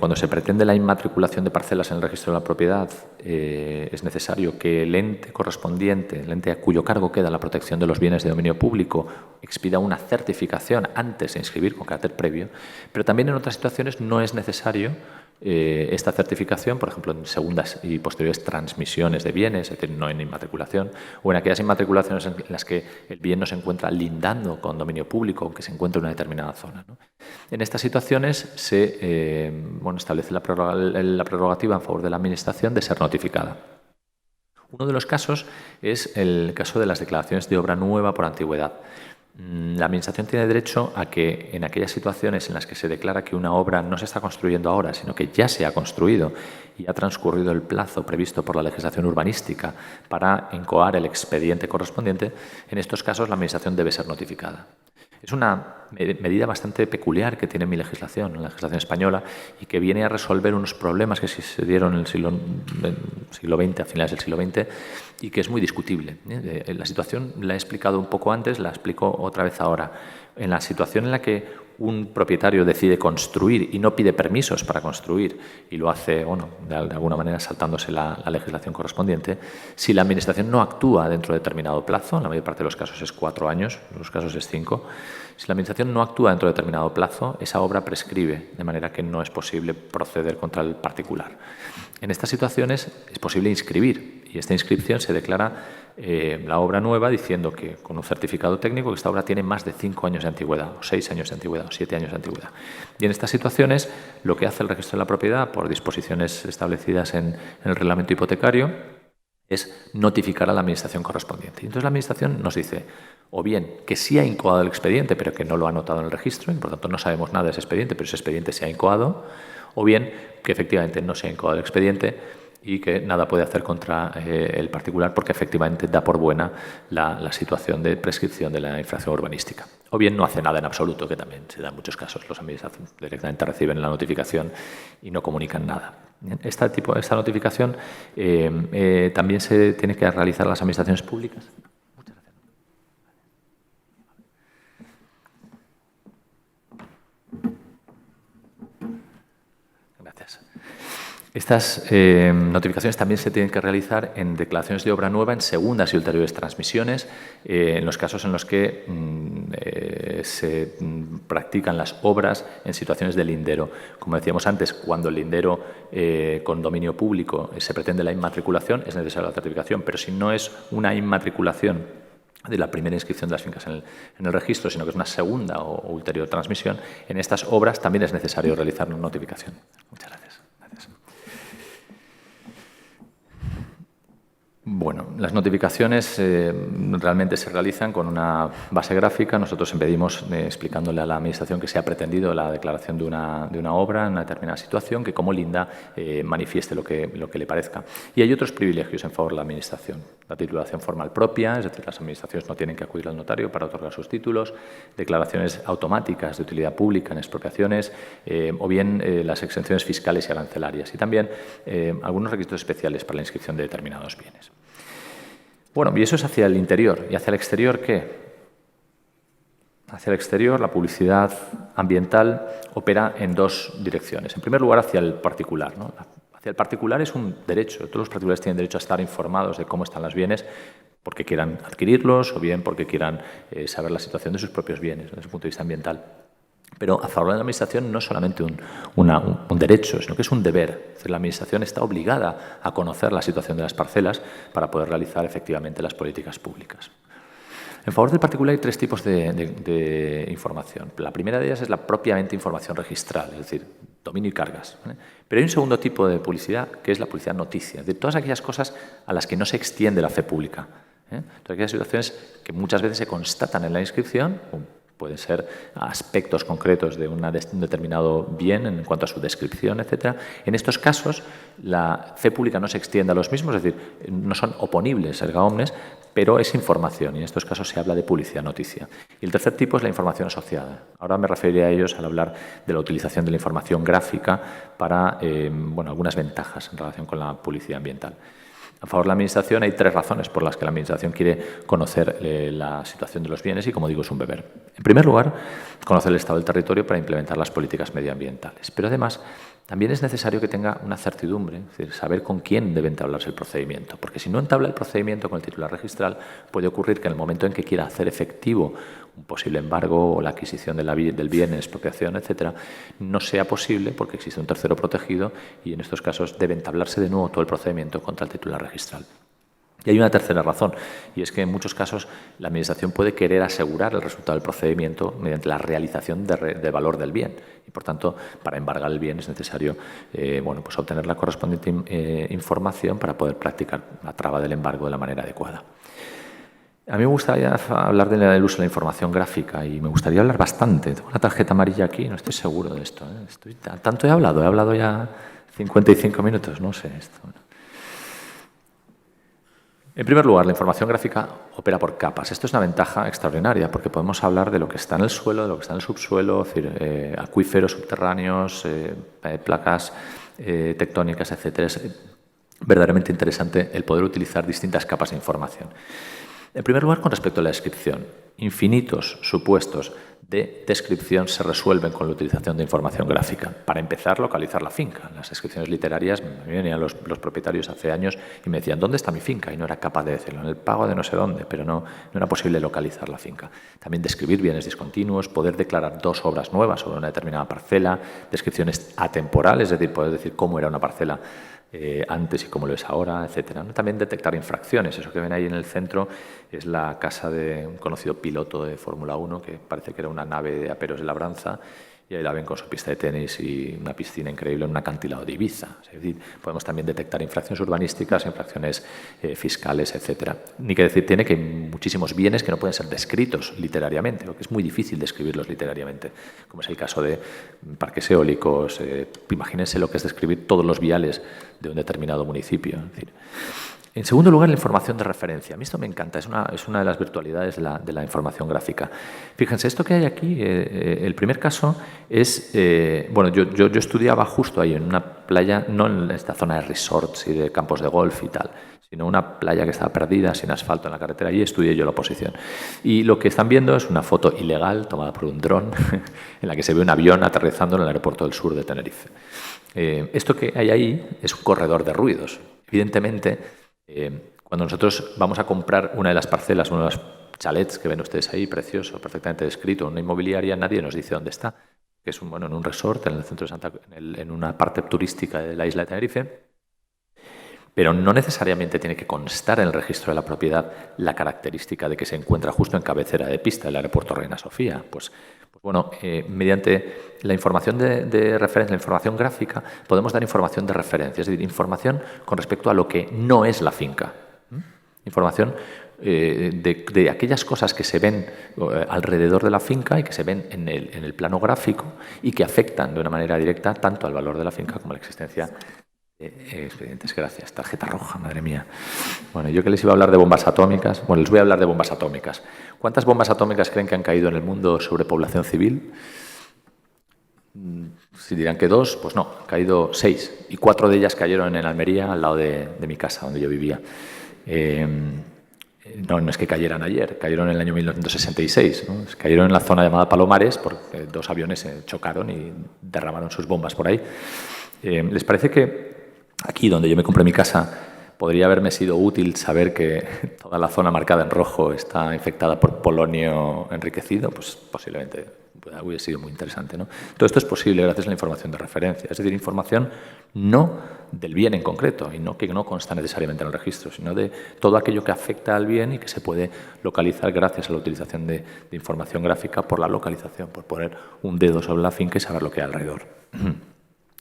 cuando se pretende la inmatriculación de parcelas en el registro de la propiedad, es necesario que el ente correspondiente, el ente a cuyo cargo queda la protección de los bienes de dominio público, expida una certificación antes de inscribir con carácter previo, pero también en otras situaciones no es necesario esta certificación, por ejemplo, en segundas y posteriores transmisiones de bienes, es decir, no en inmatriculación, o en aquellas inmatriculaciones en las que el bien no se encuentra lindando con dominio público, aunque se encuentre en una determinada zona, ¿no? En estas situaciones se establece la prerrogativa en favor de la Administración de ser notificada. Uno de los casos es el caso de las declaraciones de obra nueva por antigüedad. La Administración tiene derecho a que en aquellas situaciones en las que se declara que una obra no se está construyendo ahora, sino que ya se ha construido y ha transcurrido el plazo previsto por la legislación urbanística para incoar el expediente correspondiente, en estos casos la Administración debe ser notificada. Es una medida bastante peculiar que tiene mi legislación, la legislación española, y que viene a resolver unos problemas que se dieron en el siglo XX, a finales del siglo XX, y que es muy discutible. La situación la he explicado un poco antes, la explico otra vez ahora. En la situación en la que un propietario decide construir y no pide permisos para construir y lo hace, de alguna manera saltándose la legislación correspondiente, si la Administración no actúa dentro de determinado plazo, en la mayor parte de los casos es 4 años, en los casos es 5, si la Administración no actúa dentro de determinado plazo, esa obra prescribe, de manera que no es posible proceder contra el particular. En estas situaciones es posible inscribir y esta inscripción se declara la obra nueva diciendo que con un certificado técnico que esta obra tiene más de 5 años de antigüedad, o 6 años de antigüedad, o 7 años de antigüedad. Y en estas situaciones lo que hace el registro de la propiedad por disposiciones establecidas en el reglamento hipotecario es notificar a la Administración correspondiente. Y entonces la Administración nos dice o bien que sí ha incoado el expediente pero que no lo ha anotado en el registro y por tanto no sabemos nada de ese expediente, pero ese expediente se ha incoado, o bien que efectivamente no se ha incoado el expediente y que nada puede hacer contra el particular porque efectivamente da por buena la situación de prescripción de la infracción urbanística. O bien no hace nada en absoluto, que también se da en muchos casos. Los administraciones directamente reciben la notificación y no comunican nada. Esta notificación también se tiene que realizar las administraciones públicas. Estas notificaciones también se tienen que realizar en declaraciones de obra nueva en segundas y ulteriores transmisiones, en los casos en los que se practican las obras en situaciones de lindero. Como decíamos antes, cuando el lindero con dominio público se pretende la inmatriculación, es necesaria la certificación, pero si no es una inmatriculación de la primera inscripción de las fincas en el registro, sino que es una segunda o ulterior transmisión, en estas obras también es necesario realizar una notificación. Muchas gracias. Bueno, las notificaciones realmente se realizan con una base gráfica. Nosotros pedimos explicándole a la Administración que se ha pretendido la declaración de una obra en una determinada situación, que como linda manifieste lo que le parezca. Y hay otros privilegios en favor de la Administración. La titulación formal propia, es decir, las Administraciones no tienen que acudir al notario para otorgar sus títulos, declaraciones automáticas de utilidad pública en expropiaciones, o bien las exenciones fiscales y arancelarias, y también algunos requisitos especiales para la inscripción de determinados bienes. Bueno, y eso es hacia el interior. ¿Y hacia el exterior qué? Hacia el exterior, la publicidad ambiental opera en dos direcciones. En primer lugar, hacia el particular, ¿no? Hacia el particular es un derecho. Todos los particulares tienen derecho a estar informados de cómo están los bienes porque quieran adquirirlos o bien porque quieran saber la situación de sus propios bienes desde el punto de vista ambiental. Pero a favor de la Administración no es solamente un derecho, sino que es un deber. Es decir, la Administración está obligada a conocer la situación de las parcelas para poder realizar efectivamente las políticas públicas. En favor del particular hay tres tipos de información. La primera de ellas es la propiamente información registral, es decir, dominio y cargas, ¿vale? Pero hay un segundo tipo de publicidad que es la publicidad noticia, de todas aquellas cosas a las que no se extiende la fe pública. Todas aquellas situaciones que muchas veces se constatan en la inscripción, pueden ser aspectos concretos de un determinado bien en cuanto a su descripción, etc. En estos casos, la fe pública no se extiende a los mismos, es decir, no son oponibles erga omnes, pero es información, y en estos casos se habla de publicidad noticia. Y el tercer tipo es la información asociada. Ahora me referiré a ellos al hablar de la utilización de la información gráfica para algunas ventajas en relación con la publicidad ambiental. A favor de la Administración hay tres razones por las que la Administración quiere conocer la situación de los bienes y, como digo, es un deber. En primer lugar, conocer el estado del territorio para implementar las políticas medioambientales. Pero además, también es necesario que tenga una certidumbre, es decir, saber con quién debe entablarse el procedimiento. Porque si no entabla el procedimiento con el titular registral, puede ocurrir que en el momento en que quiera hacer efectivo un posible embargo o la adquisición del bien, expropiación, etcétera, no sea posible porque existe un tercero protegido y en estos casos debe entablarse de nuevo todo el procedimiento contra el titular registral. Y hay una tercera razón, y es que en muchos casos la Administración puede querer asegurar el resultado del procedimiento mediante la realización de valor del bien. Y, por tanto, para embargar el bien es necesario obtener la correspondiente información para poder practicar la traba del embargo de la manera adecuada. A mí me gustaría hablar del uso de la información gráfica y me gustaría hablar bastante. Tengo una tarjeta amarilla aquí, no estoy seguro de esto. Tanto he hablado ya 55 minutos, no sé esto. En primer lugar, la información gráfica opera por capas. Esto es una ventaja extraordinaria porque podemos hablar de lo que está en el suelo, de lo que está en el subsuelo, es decir, acuíferos subterráneos, placas tectónicas, etc. Es verdaderamente interesante el poder utilizar distintas capas de información. En primer lugar, con respecto a la descripción, infinitos supuestos de descripción se resuelven con la utilización de información gráfica. Para empezar, localizar la finca. En las descripciones literarias me venían los propietarios hace años y me decían, ¿dónde está mi finca? Y no era capaz de decirlo, en el pago de no sé dónde, pero no era posible localizar la finca. También describir bienes discontinuos, poder declarar dos obras nuevas sobre una determinada parcela, descripciones atemporales, es decir, poder decir cómo era una parcela antes y cómo lo es ahora, etcétera. También detectar infracciones. Eso que ven ahí en el centro es la casa de un conocido piloto de Fórmula 1 que parece que era una nave de aperos de labranza y ahí la ven con su pista de tenis y una piscina increíble en un acantilado de Ibiza. Es decir, podemos también detectar infracciones urbanísticas, infracciones fiscales, etcétera. Ni que decir tiene que hay muchísimos bienes que no pueden ser descritos literariamente, porque es muy difícil describirlos literariamente, como es el caso de parques eólicos. Imagínense lo que es describir todos los viales de un determinado municipio. Es decir, en segundo lugar, la información de referencia. A mí esto me encanta, es una de las virtualidades de la información gráfica. Fíjense, esto que hay aquí, el primer caso es, yo estudiaba justo ahí en una playa, no en esta zona de resorts y de campos de golf y tal, sino una playa que estaba perdida, sin asfalto en la carretera, y estudié yo la oposición. Y lo que están viendo es una foto ilegal tomada por un dron en la que se ve un avión aterrizando en el aeropuerto del sur de Tenerife. Esto que hay ahí es un corredor de ruidos. Evidentemente, cuando nosotros vamos a comprar una de las parcelas, uno de los chalets que ven ustedes ahí, precioso, perfectamente descrito, en una inmobiliaria, nadie nos dice dónde está, que es en un resort en el centro de en una parte turística de la isla de Tenerife. pero no necesariamente tiene que constar en el registro de la propiedad la característica de que se encuentra justo en cabecera de pista del aeropuerto Reina Sofía. Pues bueno, mediante la información de referencia, la información gráfica, podemos dar información de referencia, es decir, información con respecto a lo que no es la finca. Información de aquellas cosas que se ven alrededor de la finca y que se ven en el plano gráfico y que afectan de una manera directa tanto al valor de la finca como a la existencia de expedientes. Gracias. Tarjeta roja, madre mía. Bueno, yo que les iba a hablar de bombas atómicas. Bueno, les voy a hablar de bombas atómicas. ¿Cuántas bombas atómicas creen que han caído en el mundo sobre población civil? Si dirán que 2, pues no, han caído 6. Y 4 de ellas cayeron en Almería, al lado de mi casa, donde yo vivía. No es que cayeran ayer, cayeron en el año 1966. ¿no? Cayeron en la zona llamada Palomares porque 2 aviones chocaron y derramaron sus bombas por ahí. ¿Les parece que aquí, donde yo me compré mi casa, podría haberme sido útil saber que toda la zona marcada en rojo está infectada por polonio enriquecido? Pues posiblemente hubiera sido muy interesante, ¿no? Todo esto es posible gracias a la información de referencia, es decir, información no del bien en concreto y que no consta necesariamente en el registro, sino de todo aquello que afecta al bien y que se puede localizar gracias a la utilización de información gráfica por la localización, por poner un dedo sobre la finca y saber lo que hay alrededor.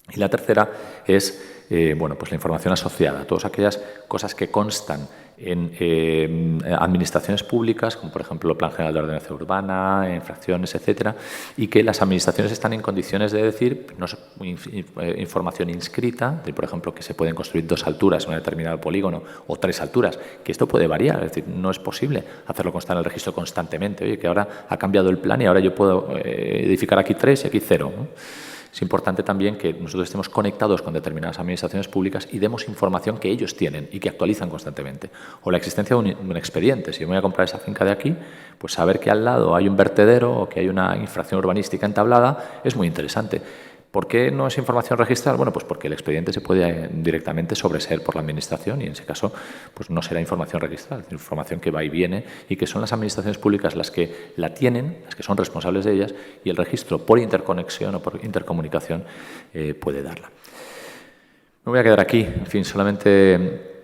Y la tercera es pues la información asociada, todas aquellas cosas que constan en administraciones públicas, como por ejemplo el Plan General de Ordenación Urbana, infracciones, etcétera, y que las administraciones están en condiciones de decir, no es información inscrita, de, por ejemplo, que se pueden construir 2 alturas en un determinado polígono o 3 alturas, que esto puede variar, es decir, no es posible hacerlo constar en el registro constantemente. Oye, que ahora ha cambiado el plan y ahora yo puedo edificar aquí 3 y aquí 0, ¿no? Es importante también que nosotros estemos conectados con determinadas administraciones públicas y demos información que ellos tienen y que actualizan constantemente. O la existencia de un expediente. Si yo me voy a comprar esa finca de aquí, pues saber que al lado hay un vertedero o que hay una infracción urbanística entablada es muy interesante. ¿Por qué no es información registral? Bueno, pues porque el expediente se puede directamente sobreseer por la Administración y en ese caso pues no será información registral, es información que va y viene y que son las administraciones públicas las que la tienen, las que son responsables de ellas y el registro por interconexión o por intercomunicación puede darla. Me voy a quedar aquí, en fin, solamente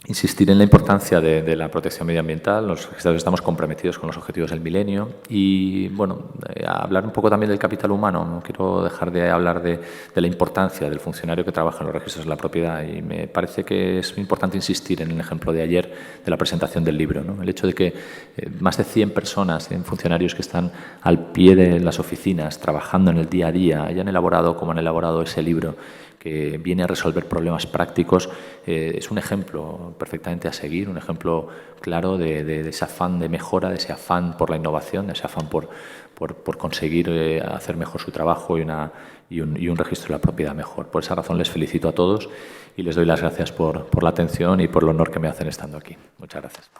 insistir en la importancia de la protección medioambiental. Los registrados estamos comprometidos con los objetivos del milenio y, bueno, hablar un poco también del capital humano. No quiero dejar de hablar de la importancia del funcionario que trabaja en los registros de la propiedad y me parece que es importante insistir en el ejemplo de ayer de la presentación del libro, ¿no? El hecho de que más de 100 personas, 100 funcionarios que están al pie de las oficinas, trabajando en el día a día, hayan elaborado como han elaborado ese libro, que viene a resolver problemas prácticos, es un ejemplo perfectamente a seguir, un ejemplo claro de ese afán de mejora, de ese afán por la innovación, de ese afán por conseguir hacer mejor su trabajo y un registro de la propiedad mejor. Por esa razón les felicito a todos y les doy las gracias por la atención y por el honor que me hacen estando aquí. Muchas gracias.